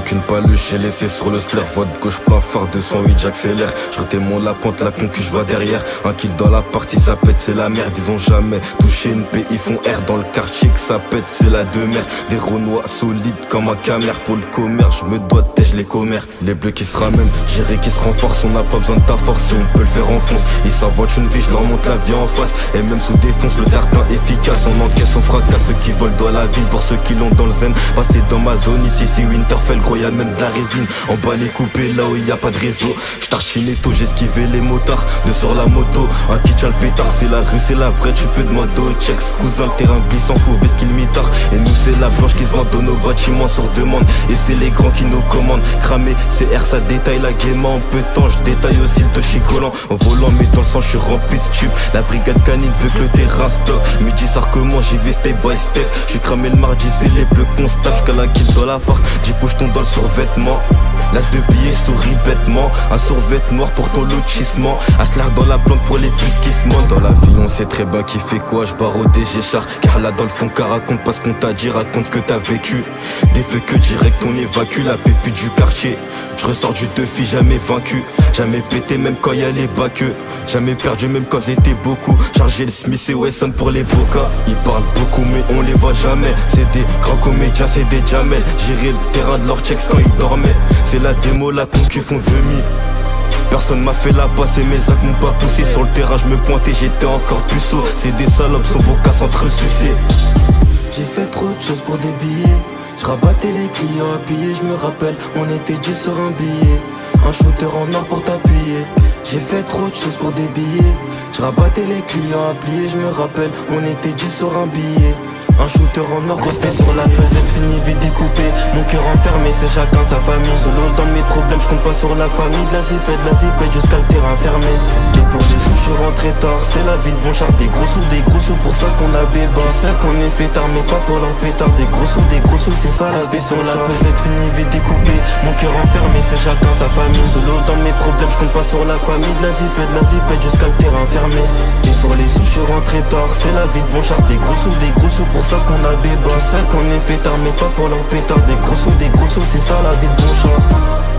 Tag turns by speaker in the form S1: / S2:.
S1: Aucune paluche, j'ai laissé sur le slayer. Voie de gauche, plein phare, 208, j'accélère. Je retémoins la pente, la concu, je vais derrière. Un kill dans la partie, ça pète, c'est la merde. Ils ont jamais touché une paix, ils font R dans le quartier que ça pète, c'est la demeure. Des renois solides comme un camère. Pour le commerce, je me dois de tèche les commères. Les bleus qui se ramènent, j'irai qui se renforcent. On n'a pas besoin de ta force, si on peut le faire en fonce. Ils s'avoitent une vie, je leur monte la vie en face. Et même sous défonce, le tartin efficace. On encaisse, on fracasse ceux qui volent dans la ville. Pour ceux qui l'ont dans le zen, passez dans ma zone. Ici c'est Winterfell, gros y'a même de la résine. En bas les coupés, là où y a pas de réseau. J'tartine tôt, j'esquivais les motards. De sur la moto, un qui tient le pétard. C'est la rue, c'est la vraie, tu peux demander au checks. Cousin, terrain glissant, faut vesquille mitard. Et nous c'est la blanche qui se vend dans nos bâtiments sur demande. Et c'est les grands qui nous commandent. Cramé, CR, ça détaille la game en peu de temps. Je détaille aussi le touchy collant. En volant, mais dans le sang, je suis rempli de tubes. La brigade canine veut que le terrain stock. Midi, ça recommence, j'y vais step by step. J'suis cramé le mardi, c'est les bleus constables. Jusqu'à la kill dans l'appart, j'y bouge ton dans le survêtement. L'as de billets, souris bêtement. Un survêt noir pour ton lotissement. Aslar dans la plante pour les putes qui se mentent. Dans la ville, on sait très bien qui fait quoi. J'barre au DG char. Car là dans le fond, car raconte pas ce qu'on t'a dit, raconte ce que t'as vécu. Des feux que direct on évacue. La pépite du quartier. Je ressors du défi, jamais vaincu. Jamais pété, même quand y'a les bacs. Jamais perdu, même quand c'était beaucoup. Chargé le Smith et Wesson pour les bocas. Ils parlent beaucoup, mais on les voit jamais. C'est des grands comédiens, c'est des jamels. Gérer le terrain de leurs checks quand ils dormaient. C'est la démo, la concu font demi. Personne m'a fait la passe et mes actes m'ont pas poussé. Sur le terrain, je me pointais, j'étais encore puceau. C'est des salopes, sont beaux qu'à s'entresucer.
S2: J'ai fait trop de choses pour des billets. Je rabattais les clients habillés, je me rappelle, on était 10 sur un billet. Un shooter en or pour t'appuyer. J'ai fait trop de choses pour des billets. Je rabattais les clients habillés, je me rappelle, on était 10 sur un billet. Un shooter en or, grosse paix sur la pesette, fini vite découpé. Mon cœur enfermé, c'est chacun sa famille. Solo dans mes problèmes, je compte pas sur la famille. De la zipette jusqu'à le terrain fermé. Et pour les sous, je suis rentré tard. C'est la vie de bon char, des gros sous, pour ça qu'on a béba. Je sais qu'on est fêtard, mais pas pour leur pétard. Des gros sous, c'est ça la vie sur la pesette, fini vite découpé. Mon cœur enfermé, c'est chacun sa famille. Solo dans mes problèmes, je compte pas sur la famille. De la zipette jusqu'à le terrain fermé. Et pour les sous, je suis rentré tard. C'est la vie de bon char, des gros sous, pour ça qu'on a béba. Je sais qu'on est fêtard mais pas pour leur pétard. Des gros sous, c'est ça la vie de bon char.